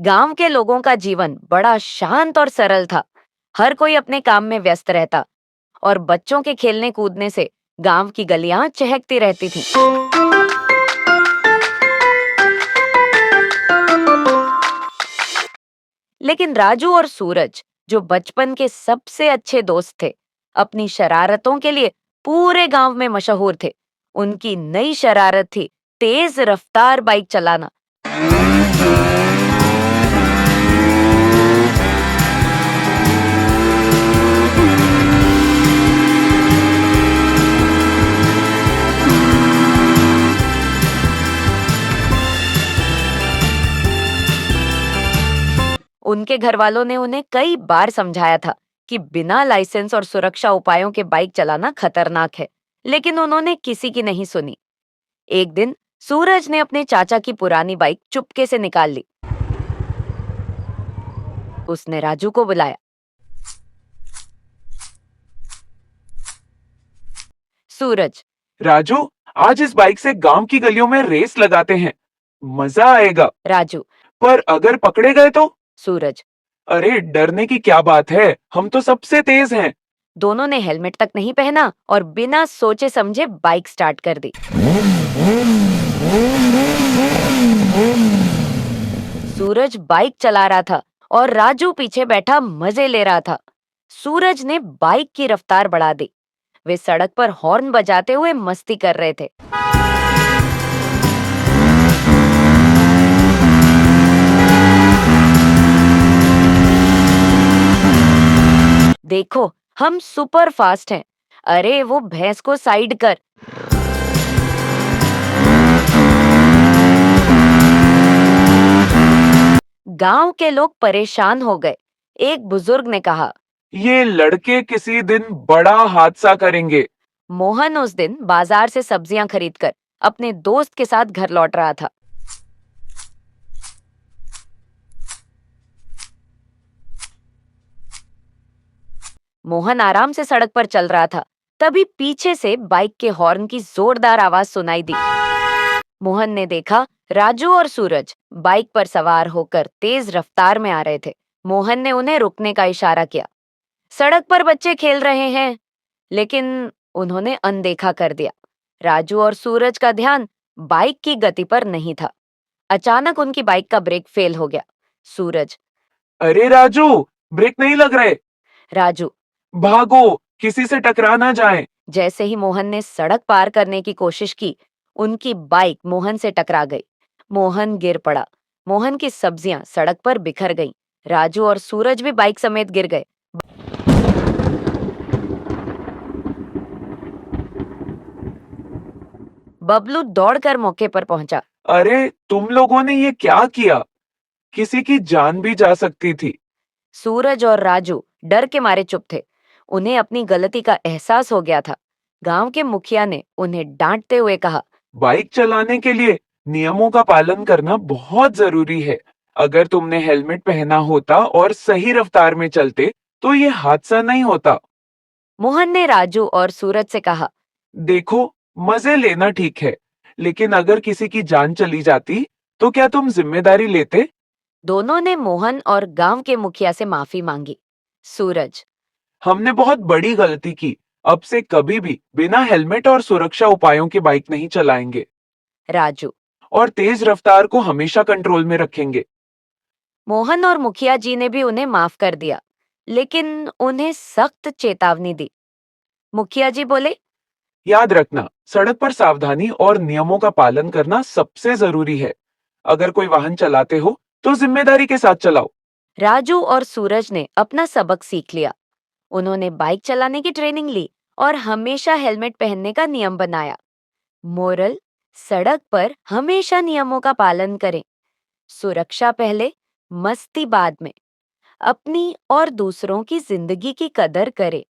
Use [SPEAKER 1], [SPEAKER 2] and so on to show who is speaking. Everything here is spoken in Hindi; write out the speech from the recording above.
[SPEAKER 1] गांव के लोगों का जीवन बड़ा शांत और सरल था। हर कोई अपने काम में व्यस्त रहता और बच्चों के खेलने कूदने से गांव की गलियां चहकती रहती थीं। लेकिन राजू और सूरज, जो बचपन के सबसे अच्छे दोस्त थे, अपनी शरारतों के लिए पूरे गांव में मशहूर थे। उनकी नई शरारत थी तेज रफ्तार बाइक चलाना। उनके घर वालों ने उन्हें कई बार समझाया था कि बिना लाइसेंस और सुरक्षा उपायों के बाइक चलाना खतरनाक है, लेकिन उन्होंने किसी की नहीं सुनी। एक दिन सूरज ने अपने चाचा की पुरानी बाइक चुपके से निकाल ली। उसने राजू को बुलाया। सूरज।
[SPEAKER 2] राजू, आज इस बाइक से गांव की गलियों में रेस लगाते हैं। मजा आएगा।
[SPEAKER 1] राजू।
[SPEAKER 2] पर अगर पकड़े गए तो?
[SPEAKER 1] सूरज।
[SPEAKER 2] अरे डरने की क्या बात है, हम तो सबसे तेज हैं।
[SPEAKER 1] दोनों ने हेलमेट तक नहीं पहना और बिना सोचे समझे बाइक स्टार्ट कर दी। सूरज बाइक चला रहा था और राजू पीछे बैठा मजे ले रहा था। सूरज ने बाइक की रफ्तार बढ़ा दी। वे सड़क पर हॉर्न बजाते हुए मस्ती कर रहे थे। देखो, हम सुपर फास्ट हैं। अरे वो भैंस को साइड कर। गांव के लोग परेशान हो गए। एक बुजुर्ग ने कहा,
[SPEAKER 2] ये लड़के किसी दिन बड़ा हादसा करेंगे।
[SPEAKER 1] मोहन उस दिन बाजार से सब्जियां खरीदकर अपने दोस्त के साथ घर लौट रहा था। मोहन आराम से सड़क पर चल रहा था। तभी पीछे से बाइक के हॉर्न की जोरदार आवाज सुनाई दी। मोहन ने देखा राजू और सूरज बाइक पर सवार होकर तेज रफ्तार में आ रहे थे। मोहन ने उन्हें रुकने का इशारा किया। सड़क पर बच्चे खेल रहे हैं, लेकिन उन्होंने अनदेखा कर दिया। राजू और सूरज का ध्यान बाइक की गति पर नहीं था। अचानक उनकी बाइक का ब्रेक फेल हो गया। सूरज।
[SPEAKER 2] अरे राजू, ब्रेक नहीं लग रहे।
[SPEAKER 1] राजू।
[SPEAKER 2] भागो, किसी से टकरा ना जाए।
[SPEAKER 1] जैसे ही मोहन ने सड़क पार करने की कोशिश की, उनकी बाइक मोहन से टकरा गई। मोहन गिर पड़ा। मोहन की सब्जियां सड़क पर बिखर गईं। राजू और सूरज भी बाइक समेत गिर गए। बबलू दौड़कर मौके पर पहुंचा।
[SPEAKER 2] अरे तुम लोगों ने ये क्या किया? किसी की जान भी जा सकती थी।
[SPEAKER 1] सूरज और राजू डर के मारे चुप थे। उन्हें अपनी गलती का एहसास हो गया था। गांव के मुखिया ने उन्हें डांटते हुए कहा,
[SPEAKER 2] बाइक चलाने के लिए नियमों का पालन करना बहुत जरूरी है। अगर तुमने हेलमेट पहना होता और सही रफ्तार में चलते तो ये हादसा नहीं होता।
[SPEAKER 1] मोहन ने राजू और सूरज से कहा,
[SPEAKER 2] देखो, मजे लेना ठीक है, लेकिन अगर किसी की जान चली जाती तो क्या तुम जिम्मेदारी लेते?
[SPEAKER 1] दोनों ने मोहन और गांव के मुखिया से माफी मांगी। सूरज।
[SPEAKER 2] हमने बहुत बड़ी गलती की। अब से कभी भी बिना हेलमेट और सुरक्षा उपायों की बाइक नहीं चलाएंगे।
[SPEAKER 1] राजू।
[SPEAKER 2] और तेज रफ्तार को हमेशा कंट्रोल में रखेंगे।
[SPEAKER 1] मोहन और मुखिया जी ने भी उन्हें माफ कर दिया, लेकिन उन्हें सख्त चेतावनी दी। मुखिया जी बोले,
[SPEAKER 2] याद रखना, सड़क पर सावधानी और नियमों का पालन करना सबसे जरूरी है। अगर कोई वाहन चलाते हो तो जिम्मेदारी के साथ चलाओ।
[SPEAKER 1] राजू और सूरज ने अपना सबक सीख लिया। उन्होंने बाइक चलाने की ट्रेनिंग ली और हमेशा हेलमेट पहनने का नियम बनाया। मोरल: सड़क पर हमेशा नियमों का पालन करें। सुरक्षा पहले, मस्ती बाद में। अपनी और दूसरों की जिंदगी की कदर करें।